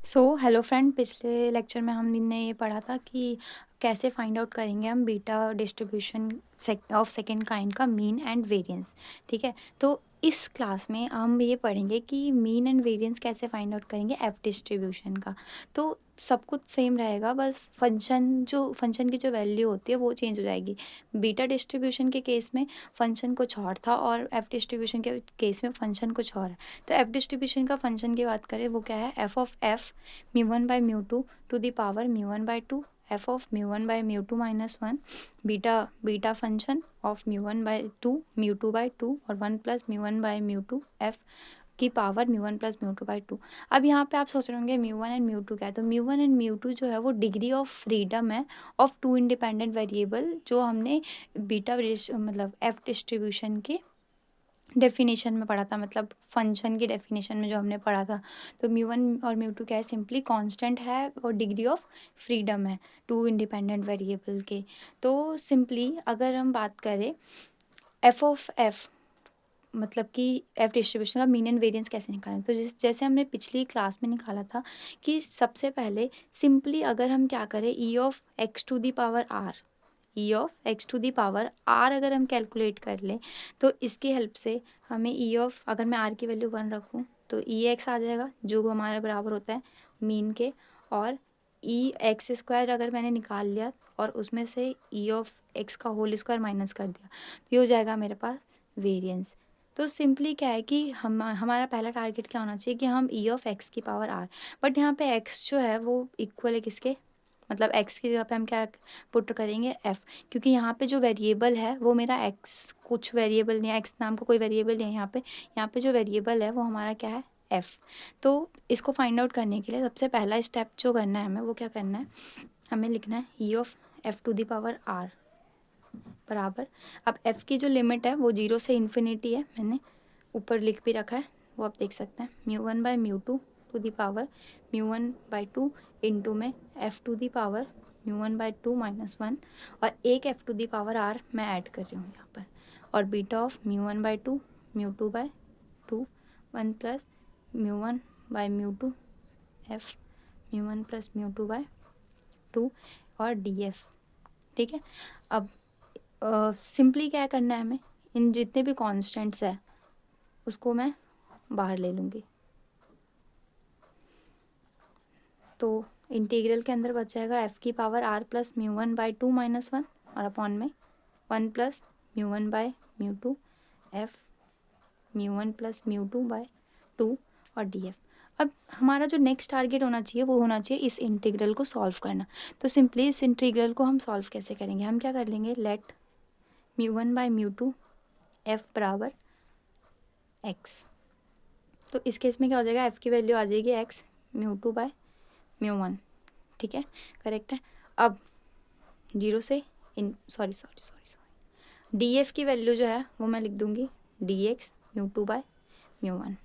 Hello friend, पिछले lecture में हमने ये पढ़ा था कि कैसे फाइंड आउट करेंगे हम beta distribution of second kind का मीन एंड वेरिएंस। ठीक है, तो इस क्लास में हम ये पढ़ेंगे कि मीन एंड वेरिएंस कैसे फाइंड आउट करेंगे एफ डिस्ट्रीब्यूशन का। तो सब कुछ सेम रहेगा, बस फंक्शन की जो वैल्यू होती है वो चेंज हो जाएगी। बीटा डिस्ट्रीब्यूशन के केस में फंक्शन कुछ और था और एफ डिस्ट्रीब्यूशन के केस में फंक्शन कुछ और है। तो एफ डिस्ट्रीब्यूशन का फंक्शन की बात करें वो क्या है, F of F mu 1 by mu 2 to the power mu 1/2 F of mu 1 by mu 2 minus 1 beta function of mu 1/2 mu 2/2 और 1 plus mu 1 by mu 2 F की पावर म्यू 1 प्लस म्यू 2/2। अब यहाँ पे आप सोच रहे होंगे म्यू 1 एंड म्यू 2 क्या है, तो म्यू 1 एंड म्यू 2 जो है वो डिग्री ऑफ फ्रीडम है ऑफ टू इंडिपेंडेंट वेरिएबल, जो हमने बीटा मतलब एफ डिस्ट्रीब्यूशन के डेफिनेशन में पढ़ा था, मतलब फंक्शन की डेफिनेशन में जो हमने पढ़ा था। तो म्यू 1 और म्यू 2 क्या है, सिंपली कांस्टेंट है और डिग्री ऑफ फ्रीडम है टू इंडिपेंडेंट वेरिएबल के। तो सिंपली अगर हम बात करें एफ ऑफ एफ, मतलब कि एफ डिस्ट्रीब्यूशन का मीन एंड वेरिएंस कैसे निकालें, तो जैसे हमने पिछली क्लास में निकाला था कि सबसे पहले सिंपली अगर हम क्या करें, E of X to the power R, E of X to the power R अगर हम कैलकुलेट कर लें तो इसकी हेल्प से हमें ई ऑफ, अगर मैं आर की वैल्यू 1 रखूँ तो ई एक्स आ जाएगा जो हमारे बराबर होता है मीन के, और ई एक्स स्क्वायर अगर मैंने निकाल लिया और उसमें से ई ऑफ एक्स का होल स्क्वायर माइनस कर दिया तो ये हो जाएगा मेरे पास वेरिएंस। तो सिंपली क्या है कि हमारा पहला टारगेट क्या होना चाहिए कि हम ई ऑफ एक्स की पावर आर, बट यहाँ पे एक्स जो है वो इक्वल है किसके, मतलब एक्स की जगह पे हम क्या पुट करेंगे एफ, क्योंकि यहाँ पे जो वेरिएबल है वो मेरा एक्स, कुछ वेरिएबल नहीं है, एक्स नाम का कोई वेरिएबल नहीं है यहाँ पे जो वेरिएबल है वो हमारा क्या है, एफ। तो इसको फाइंड आउट करने के लिए सबसे पहला स्टेप जो करना है हमें वो क्या करना है, हमें लिखना है E of F to the power R बराबर, अब एफ की जो लिमिट है वो 0 से इन्फिनिटी है, मैंने ऊपर लिख भी रखा है, वो आप देख सकते हैं mu 1 by mu 2 to the power mu 1/2 into में F to the power mu 1/2 minus 1, और एक F to the power R मैं ऐड कर रही हूँ यहाँ पर, और beta of mu 1/2 mu 2/2 1 plus mu 1/म्यू 2 एफ म्यू 1 प्लस म्यू 2/2 और डी एफ। ठीक है, अब सिंपली क्या करना है हमें, इन जितने भी कॉन्स्टेंट्स है उसको मैं बाहर ले लूँगी, तो इंटीग्रल के अंदर बच जाएगा एफ़ की power R plus mu 1/2 minus 1 और अपॉन में 1 प्लस म्यू 1/म्यू 2 एफ म्यू 1 प्लस म्यू 2/2 और डी एफ। अब हमारा जो नेक्स्ट टारगेट होना चाहिए वो होना चाहिए इस इंटीग्रल को सॉल्व करना। तो सिंपली इस इंटीग्रल को हम सॉल्व कैसे करेंगे, हम क्या कर लेंगे, लेट म्यू 1/म्यू 2 एफ बराबर एक्स। तो इस केस में क्या हो जाएगा, एफ़ की वैल्यू आ जाएगी एक्स म्यू 2/म्यू 1। ठीक है, करेक्ट है। अब 0 से इन सॉरी डी एफ की वैल्यू जो है वो मैं लिख दूंगी डी एक्स म्यू 2/म्यू 1।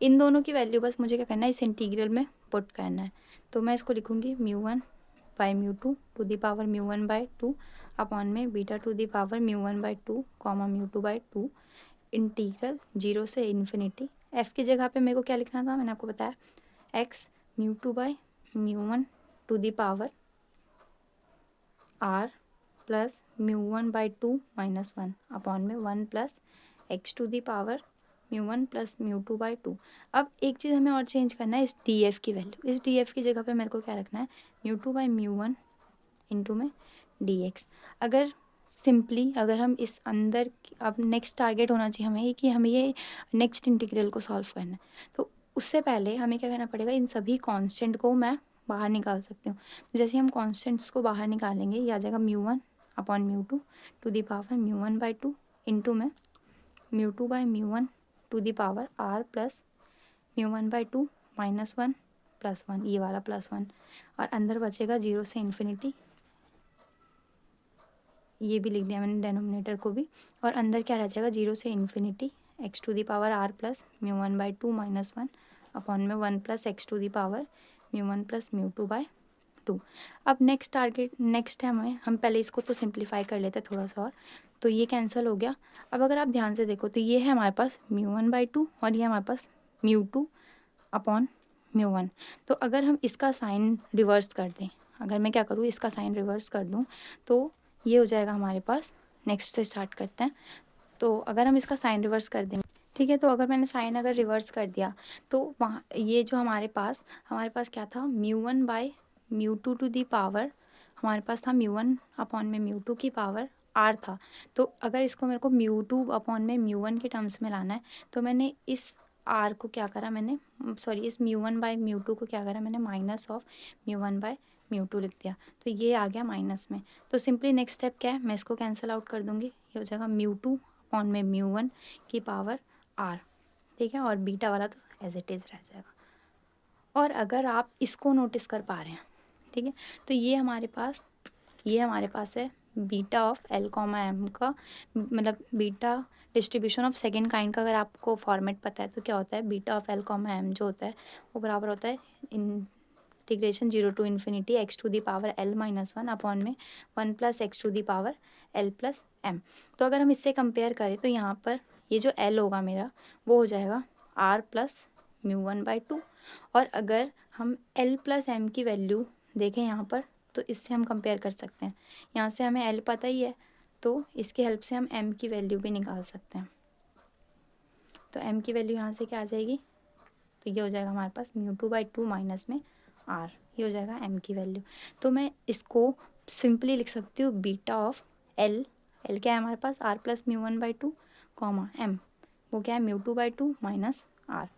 इन दोनों की वैल्यू बस मुझे क्या करना है, इस इंटीग्रल में पुट करना है। तो मैं इसको लिखूंगी म्यू 1/म्यू 2 to the power mu 1/2 upon में beta to the power mu 1/2 comma mu 2/2 integral 0 से इन्फिनिटी। एफ़ की जगह पे मेरे को क्या लिखना था, मैंने आपको बताया एक्स म्यू 2/म्यू 1 to the power R plus mu 1/2 minus 1 upon में 1 plus X to the power mu 1 plus mu 2/2। अब एक चीज़ हमें और चेंज करना है, इस डी एफ की वैल्यू, इस डी एफ की जगह पे मेरे को क्या रखना है, म्यू 2/म्यू 1 इंटू में डी एक्स। अगर सिंपली अगर हम इस अंदर अब नेक्स्ट टारगेट होना चाहिए हमें कि हमें ये नेक्स्ट इंटीग्रल को सॉल्व करना है, तो उससे पहले हमें क्या करना पड़ेगा, इन सभी कांस्टेंट को मैं बाहर निकाल सकती हूँ। तो जैसे हम कांस्टेंट्स को बाहर निकालेंगे, ये आ जाएगा म्यू 1/म्यू 2 to the power mu 1/2 into में म्यू 2/म्यू 1 to the power R plus mu 1/2 minus 1 plus 1, ये वाला प्लस 1, और अंदर बचेगा 0 से इन्फिनिटी, ये भी लिख दिया मैंने डेनोमिनेटर को भी, और अंदर क्या रह जाएगा 0 से infinity X to the power R plus mu 1/2 minus 1 upon में 1 plus X to the power mu 1 plus mu 2/2। अब नेक्स्ट टारगेट नेक्स्ट है हमें, हम पहले इसको तो सिंप्लीफाई कर लेते हैं थोड़ा सा और, तो ये कैंसिल हो गया। अब अगर आप ध्यान से देखो तो ये है हमारे पास म्यू 1/2 और ये हमारे पास म्यू 2 अपॉन म्यू 1। तो अगर हम इसका साइन रिवर्स कर दें, अगर मैं क्या करूँ, इसका साइन रिवर्स कर दूँ, तो ये हो जाएगा हमारे पास। नेक्स्ट से स्टार्ट करते हैं। तो अगर हम इसका साइन रिवर्स कर देंगे, ठीक है, तो अगर मैंने साइन अगर रिवर्स कर दिया, तो वहाँ ये जो हमारे पास क्या था, μ1/μ2 टू दी पावर, हमारे पास था μ1/μ2 की पावर r था। तो अगर इसको मेरे को μ2/μ1 के टर्म्स में लाना है, तो मैंने इस r को क्या करा, मैंने सॉरी इस μ1/μ2 को क्या करा, मैंने माइनस ऑफ μ1/μ2 लिख दिया। तो ये आ गया माइनस में। तो सिंपली नेक्स्ट स्टेप क्या है, मैं इसको कैंसिल आउट कर दूंगी। ये हो जाएगा μ2/μ1 की पावर r, ठीक है, और बीटा वाला तो एज इट इज़ रह जाएगा। और अगर आप इसको नोटिस कर पा रहे हैं, ठीक है, तो ये हमारे पास है beta of L comma M का, मतलब beta distribution of second kind का अगर आपको फॉर्मेट पता है तो क्या होता है, beta of L comma M जो होता है वो बराबर होता है integration 0 to infinity X to the power L minus 1 upon में 1 plus X to the power L plus M. तो अगर हम इससे कंपेयर करें तो यहाँ पर ये जो एल होगा मेरा वो हो जाएगा आर प्लस μ1/2। और अगर हम एल प्लस एम की वैल्यू देखें यहाँ पर, तो इससे हम कंपेयर कर सकते हैं। यहाँ से हमें एल पता ही है, तो इसकी हेल्प से हम एम की वैल्यू भी निकाल सकते हैं। तो एम की वैल्यू यहाँ से क्या आ जाएगी, तो ये हो जाएगा हमारे पास μ2/2 माइनस में आर, ये हो जाएगा एम की वैल्यू। तो मैं इसको सिंपली लिख सकती हूँ बीटा ऑफ एल, एल क्या है हमारे पास, आर प्लस μ1/2 कॉमा एम, वो क्या है μ2/2 माइनस आर।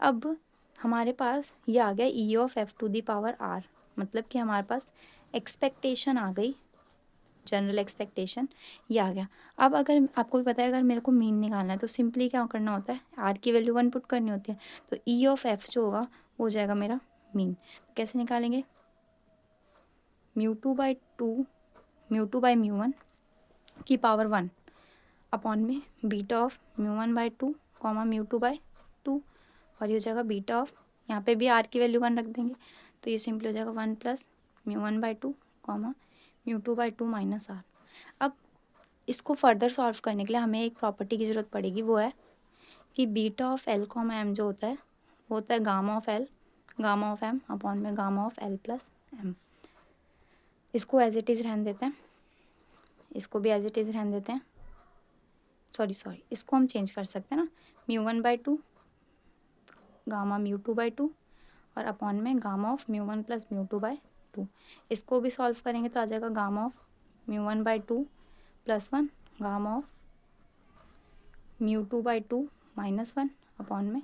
अब हमारे पास ये आ गया E of F to the power R, मतलब कि हमारे पास एक्सपेक्टेशन आ गई, जनरल एक्सपेक्टेशन ये आ गया। अब अगर आपको भी पता है अगर मेरे को मीन निकालना है तो सिंपली क्या करना होता है, आर की वैल्यू 1 पुट करनी होती है। तो ई ऑफ एफ जो होगा वो हो जाएगा मेरा मीन। तो कैसे निकालेंगे, μ2/μ1 की पावर 1 अपॉन में बीटा ऑफ μ1/2 कॉमा μ2/2, और ये हो जाएगा बीटा ऑफ, यहाँ पे भी आर की वैल्यू 1 रख देंगे, तो ये सिंपली हो जाएगा 1 प्लस μ1/2 कॉमा μ2/2 माइनस आर। अब इसको फर्दर सॉल्व करने के लिए हमें एक प्रॉपर्टी की ज़रूरत पड़ेगी, वो है कि beta of L comma M जो होता है वो होता है गामा ऑफ एम अपॉन में gamma of L plus M. इसको एज इट इज़ रहने देते हैं, इसको भी एज इट इज़ रहने देते हैं, सॉरी इसको हम चेंज कर सकते हैं ना, μ1/2 गामा μ2/2 और अपॉन में गामा ऑफ μ1 प्लस μ2/2। इसको भी सॉल्व करेंगे तो आ जाएगा gamma of μ1/2 plus 1 gamma of μ2/2 minus 1 upon में,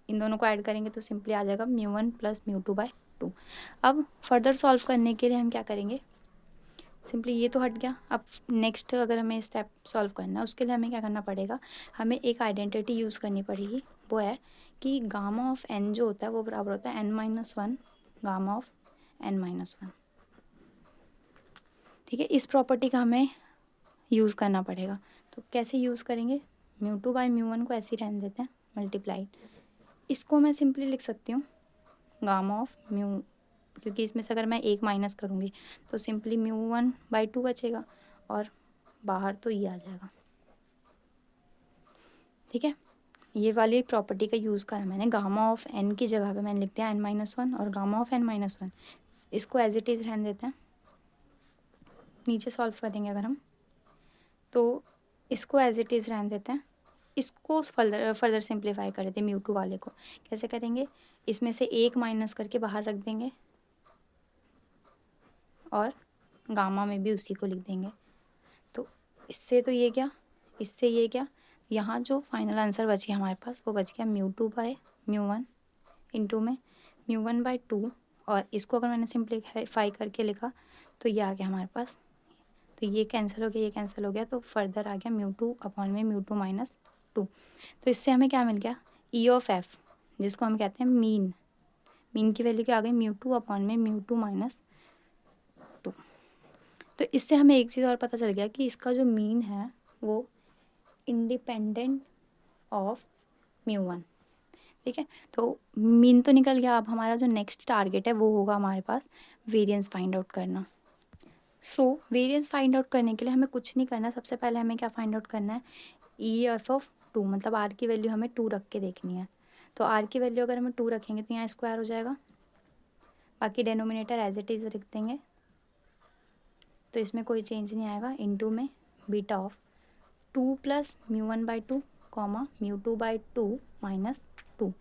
इन दोनों को ऐड करेंगे तो सिंपली आ जाएगा μ1 प्लस μ2/2। अब फर्दर सॉल्व करने के लिए हम क्या करेंगे, सिंपली ये तो हट गया। अब नेक्स्ट अगर हमें स्टेप सॉल्व करना है उसके लिए हमें क्या करना पड़ेगा, हमें एक आइडेंटिटी यूज़ करनी पड़ेगी, वो है कि गामा ऑफ एन जो होता है वो बराबर होता है n-1 गामा ऑफ n-1, ठीक है। इस प्रॉपर्टी का हमें यूज़ करना पड़ेगा। तो कैसे यूज़ करेंगे, μ2/μ1 को ऐसे ही रहने देते हैं मल्टीप्लाइड, इसको मैं सिंपली लिख सकती हूँ गामा ऑफ म्यू, क्योंकि इसमें से अगर मैं एक माइनस करूँगी तो सिंपली μ1/2 बचेगा और बाहर तो ये आ जाएगा, ठीक है। ये वाली प्रॉपर्टी का यूज़ करा मैंने, गामा ऑफ एन की जगह पे मैंने लिख दिया n-1 और गामा ऑफ n-1, इसको एज इट इज़ रहने देते हैं। नीचे सॉल्व करेंगे अगर हम, तो इसको एज इट इज़ रहने देते हैं, इसको फर्दर सिंप्लीफाई कर देते हैं μ2 वाले को। कैसे करेंगे, इसमें से एक माइनस करके बाहर रख देंगे और गामा में भी उसी को लिख देंगे। तो इससे तो ये क्या, इससे ये क्या, यहाँ जो फाइनल आंसर बच गया हमारे पास वो बच गया μ2/μ1 इंटू में μ1/2, और इसको अगर मैंने सिंप्लीफाई करके लिखा तो ये आ गया हमारे पास। तो ये कैंसिल हो गया, ये कैंसिल हो गया, तो फर्दर आ गया μ2 अपॉन में μ2 माइनस 2। तो इससे हमें क्या मिल गया, ई ऑफ एफ, जिसको हम कहते हैं मीन की वैल्यू क्या आ गई, μ2 अपॉन में μ2 माइनस 2। तो इससे हमें एक चीज़ और पता चल गया कि इसका जो मीन है वो इंडिपेंडेंट ऑफ μ1, ठीक है। तो मीन तो निकल गया, अब हमारा जो नेक्स्ट टारगेट है वो होगा हमारे पास वेरिएंस फाइंड आउट करना। सो वेरिएंस फाइंड आउट करने के लिए हमें कुछ नहीं करना, सबसे पहले हमें क्या फाइंड आउट करना है, ई एफ ऑफ 2, मतलब आर की वैल्यू हमें 2 रख के देखनी है। तो आर की वैल्यू अगर हम 2 रखेंगे तो यहाँ स्क्वायर हो जाएगा, बाकी डेनोमिनेटर एज इट इज़ रख देंगे, तो इसमें कोई चेंज नहीं आएगा। इनटू में beta of 2 plus μ1/2 comma μ2/2 minus 2।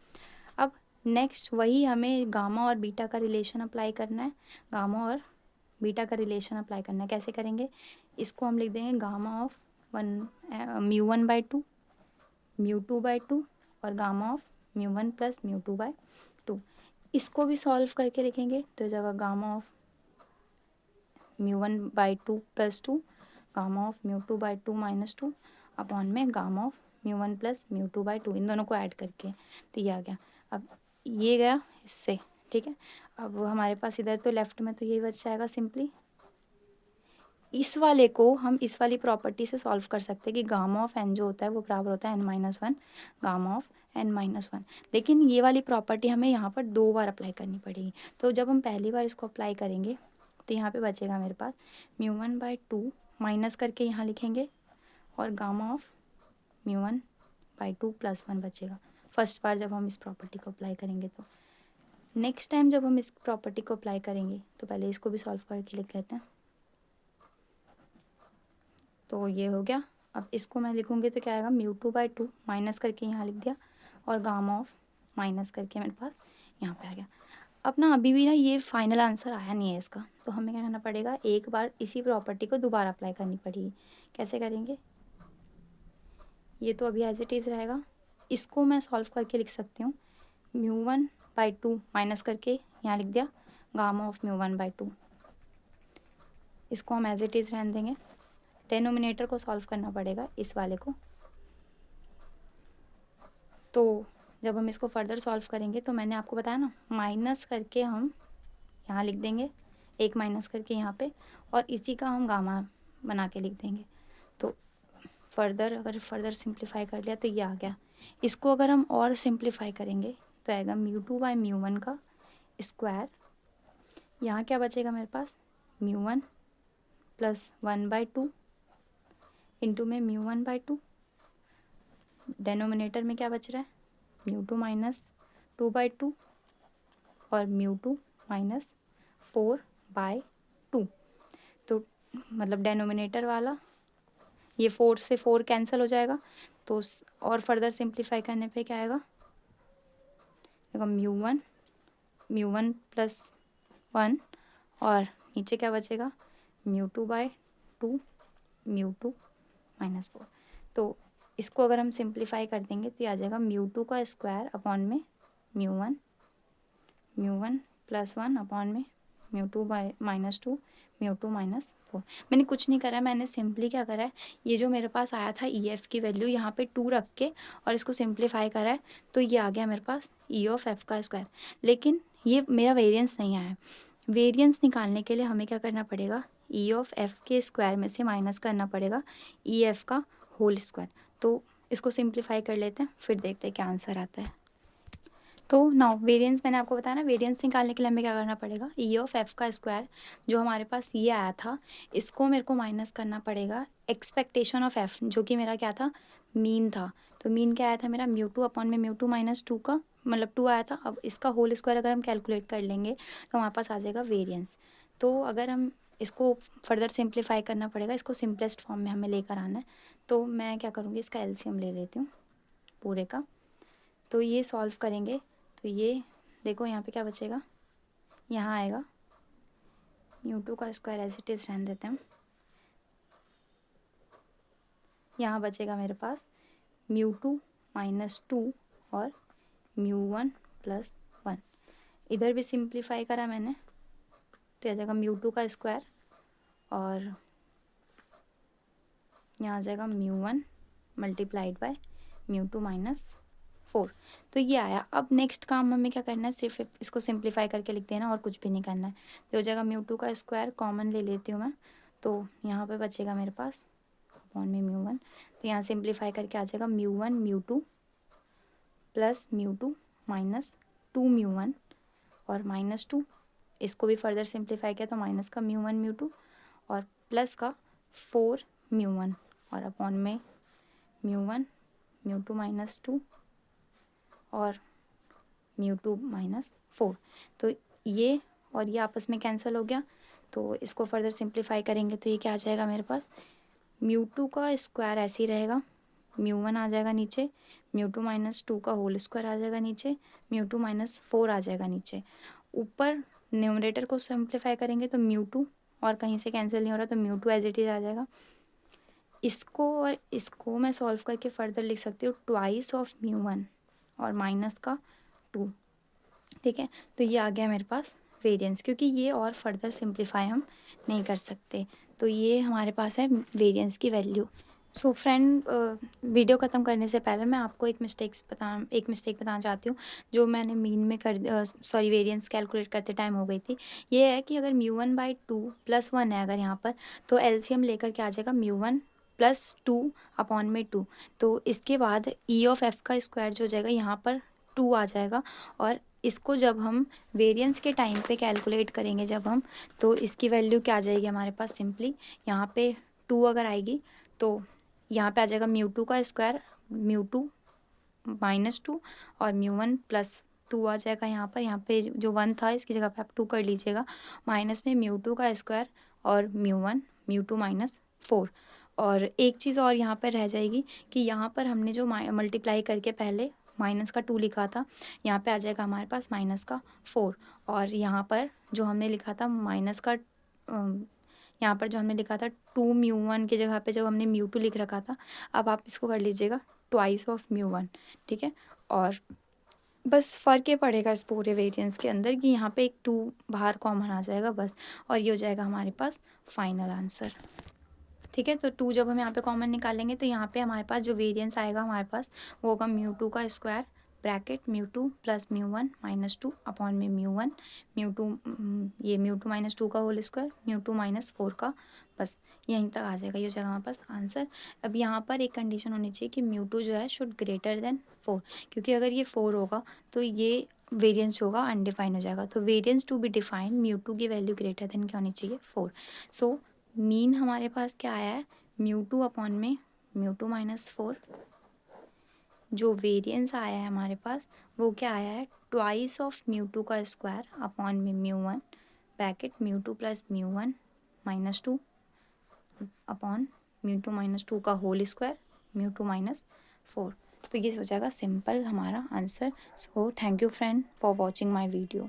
अब नेक्स्ट वही हमें गामा और बीटा का रिलेशन अप्लाई करना है, गामा और बीटा का रिलेशन अप्लाई करना है। कैसे करेंगे, इसको हम लिख देंगे गामा ऑफ μ1/2 μ2/2 और गामा ऑफ μ1 प्लस μ2/2। इसको भी सॉल्व करके लिखेंगे तो जगह gamma of μ1/2 plus 2 gamma of μ2/2 minus 2 upon में गामा ऑफ μ1 प्लस μ2/2, इन दोनों को ऐड करके तो ये आ गया। अब ये गया इससे, ठीक है। अब हमारे पास इधर तो लेफ्ट में तो यही बच जाएगा सिंपली। इस वाले को हम इस वाली प्रॉपर्टी से सॉल्व कर सकते हैं कि गामा ऑफ एन जो होता है वो बराबर होता है n-1 गामा ऑफ n-1। लेकिन ये वाली प्रॉपर्टी हमें यहाँ पर 2 बार अप्लाई करनी पड़ेगी। तो जब हम पहली बार इसको अप्लाई करेंगे तो यहाँ पे बचेगा मेरे पास μ1/2 माइनस करके यहाँ लिखेंगे और गामा ऑफ μ1/2 प्लस 1 बचेगा फर्स्ट बार जब हम इस प्रॉपर्टी को अप्लाई करेंगे। तो नेक्स्ट टाइम जब हम इस प्रॉपर्टी को अप्लाई करेंगे तो पहले इसको भी सॉल्व करके लिख लेते हैं। तो ये हो गया। अब इसको मैं लिखूँगी तो क्या आएगा, μ2/2 माइनस करके यहाँ लिख दिया और गामा ऑफ माइनस करके मेरे पास यहाँ पे आ गया। अब ना अभी भी ना ये फाइनल आंसर आया नहीं है इसका, तो हमें क्या करना पड़ेगा, एक बार इसी प्रॉपर्टी को दोबारा अप्लाई करनी पड़ेगी। कैसे करेंगे, ये तो अभी एज इट इज़ रहेगा, इसको मैं सॉल्व करके लिख सकती हूँ μ1/2 माइनस करके यहाँ लिख दिया गामा ऑफ μ1/2। इसको हम एज इट इज़ रहने देंगे, डेनोमिनेटर को सॉल्व करना पड़ेगा इस वाले को। तो जब हम इसको फर्दर सॉल्व करेंगे तो मैंने आपको बताया ना, माइनस करके हम यहाँ लिख देंगे, एक माइनस करके यहाँ पे, और इसी का हम गामा बना के लिख देंगे। तो फर्दर सिंप्लीफाई कर लिया तो ये आ गया। इसको अगर हम और सिंप्लीफाई करेंगे तो आएगा μ2/μ1 का स्क्वायर, यहाँ क्या बचेगा मेरे पास, μ1 प्लस 1/2 इंटू में μ1/2, डेनोमिनेटर में क्या बच रहा है, μ2 माइनस 2/2 और μ2 माइनस 4/2। तो मतलब डेनोमिनेटर वाला ये 4 से 4 कैंसिल हो जाएगा, तो और फर्दर सिंप्लीफाई करने पे क्या आएगा, देखो μ1 प्लस 1 और नीचे क्या बचेगा, μ2/2 μ2 माइनस 4। तो इसको अगर हम सिंप्लीफाई कर देंगे तो ये आ जाएगा μ2 का स्क्वायर अपॉन में μ1 प्लस 1 अपॉन में μ2/-2 μ2 माइनस 4। मैंने कुछ नहीं करा, मैंने सिंपली क्या करा है, ये जो मेरे पास आया था EF की वैल्यू यहाँ पे 2 रख के और इसको सिंप्लीफाई करा है, तो ये आ गया मेरे पास E ऑफ F का स्क्वायर। लेकिन ये मेरा वेरिएंस नहीं आया। वेरिएंस निकालने के लिए हमें क्या करना पड़ेगा, E ऑफ F के स्क्वायर में से माइनस करना पड़ेगा EF का होल स्क्वायर। तो इसको सिंप्लीफाई कर लेते हैं, फिर देखते हैं क्या आंसर आता है। तो नाउ वेरिएंस मैंने आपको बताया ना, वेरिएंस निकालने के लिए हमें क्या करना पड़ेगा, E ऑफ F का स्क्वायर जो हमारे पास ये आया था, इसको मेरे को माइनस करना पड़ेगा एक्सपेक्टेशन ऑफ F, जो कि मेरा क्या था, मीन था। तो मीन क्या आया था मेरा, μ2 अपॉन में μ2 माइनस 2 का मतलब 2 आया था। अब इसका होल स्क्वायर अगर हम कैलकुलेट कर लेंगे तो हमारे पास आ जाएगा वेरिएंस। तो अगर हम इसको फर्दर सिंप्लीफाई करना पड़ेगा, इसको सिंपलेस्ट फॉर्म में हमें लेकर आना है। तो मैं क्या करूँगी, इसका एलसीएम ले लेती हूँ पूरे का। तो ये सॉल्व करेंगे तो ये देखो यहाँ पे क्या बचेगा, यहाँ आएगा μ2 का स्क्वायर एज इट इज़ रहने देते हैं, यहाँ बचेगा मेरे पास μ2 माइनस 2 और μ1 प्लस 1। इधर भी सिंप्लीफाई करा मैंने तो आ जाएगा μ2 का स्क्वायर और यहाँ आ जाएगा μ1 मल्टीप्लाइड बाय μ2 माइनस 4। तो ये आया। अब नेक्स्ट काम हमें क्या करना है, सिर्फ इसको सिंप्लीफाई करके लिख देना और कुछ भी नहीं करना है। तो हो जाएगा μ2 का स्क्वायर कॉमन ले लेती हूँ मैं, तो यहाँ पे बचेगा मेरे पास अपॉन में μ1। तो यहाँ सिंप्लीफाई करके आ जाएगा μ1 μ2 प्लस μ2 माइनस 2μ1 और माइनस 2, इसको भी फर्दर सिंप्लीफाई किया तो माइनस का μ1 μ2 और प्लस का 4μ1 और अपॉन में μ1 μ2 माइनस 2 और म्यू टू माइनस 4। तो ये और ये आपस में कैंसिल हो गया, तो इसको फर्दर सिंप्लीफाई करेंगे तो ये क्या आ जाएगा मेरे पास, म्यू टू का स्क्वायर ऐसे ही रहेगा, म्यू वन आ जाएगा नीचे, म्यू टू माइनस टू का होल स्क्वायर आ जाएगा नीचे, म्यू टू माइनस 4 आ जाएगा नीचे। ऊपर न्यूमरेटर को सिंप्लीफाई करेंगे तो म्यू टू और कहीं से कैंसिल नहीं हो रहा, तो mu two as it is आ जाएगा। इसको और इसको मैं सॉल्व करके फर्दर लिख सकती हूँ ट्वाइस ऑफ म्यू वन और माइनस का 2। ठीक है, तो ये आ गया मेरे पास वेरिएंस, क्योंकि ये और फर्दर सिंप्लीफाई हम नहीं कर सकते। तो ये हमारे पास है वेरिएंस की वैल्यू। सो फ्रेंड, वीडियो ख़त्म करने से पहले मैं आपको एक मिस्टेक बताना चाहती हूँ, जो मैंने मीन में वेरिएंस कैलकुलेट करते टाइम हो गई थी। ये है कि अगर mu one by two plus one है अगर यहाँ पर, तो एलसीएम लेकर के आ जाएगा mu one plus two upon में टू। तो इसके बाद ई ऑफ एफ का स्क्वायर जो हो जाएगा यहाँ पर 2 आ जाएगा, और इसको जब हम वेरिएंस के टाइम पे कैलकुलेट करेंगे जब हम, तो इसकी वैल्यू क्या आ जाएगी हमारे पास, सिंपली यहाँ पे 2 अगर आएगी तो यहाँ पे आ जाएगा म्यू टू का स्क्वायर, म्यू टू माइनस 2 और म्यू वन प्लस 2 आ जाएगा यहाँ पे जो 1 था इसकी जगह पे आप 2 कर लीजिएगा, माइनस में म्यू टू का स्क्वायर और म्यू टू माइनस 4। और एक चीज़ और यहाँ पर रह जाएगी कि यहाँ पर हमने जो मल्टीप्लाई करके पहले माइनस का 2 लिखा था, यहाँ पे आ जाएगा हमारे पास माइनस का 4। और यहाँ पर जो हमने लिखा था माइनस का यहाँ पर जो हमने लिखा था 2 म्यू वन की जगह पे जब हमने म्यू टू लिख रखा था, अब आप इसको कर लीजिएगा ट्वाइस ऑफ म्यू वन। ठीक है, और बस फ़र्क ये पड़ेगा इस पूरे वेरिएंस के अंदर कि यहाँ पे एक 2 बाहर कॉमन आ जाएगा बस, और ये हो जाएगा हमारे पास फाइनल आंसर। ठीक है, तो 2 जब हम यहाँ पे कॉमन निकालेंगे तो यहाँ पे हमारे पास जो वेरिएंस आएगा हमारे पास वो होगा म्यू टू का square bracket mu two plus mu one minus 2 upon में म्यू वन, ये म्यू टू माइनस 2 का whole square, mu two minus 4 का, बस यहीं तक आ जाएगा, ये हो जाएगा हमारे पास आंसर। अब यहाँ पर एक कंडीशन होनी चाहिए कि म्यू टू जो है शुड ग्रेटर देन 4, क्योंकि अगर ये 4 होगा तो ये वेरिएंस होगा अनडिफाइन हो जाएगा। तो variance to be define mu two की वैल्यू ग्रेटर देन क्या होनी चाहिए, 4। सो मीन हमारे पास क्या आया है, म्यू टू अपॉन में म्यू टू माइनस 4। जो वेरिएंस आया है हमारे पास वो क्या आया है, ट्वाइस ऑफ म्यू टू का स्क्वायर अपॉन में mu one bracket mu two plus mu one minus 2 upon mu two minus 2 का whole square mu two minus 4। तो ये हो जाएगा सिंपल हमारा answer. So thank you friend for watching my video.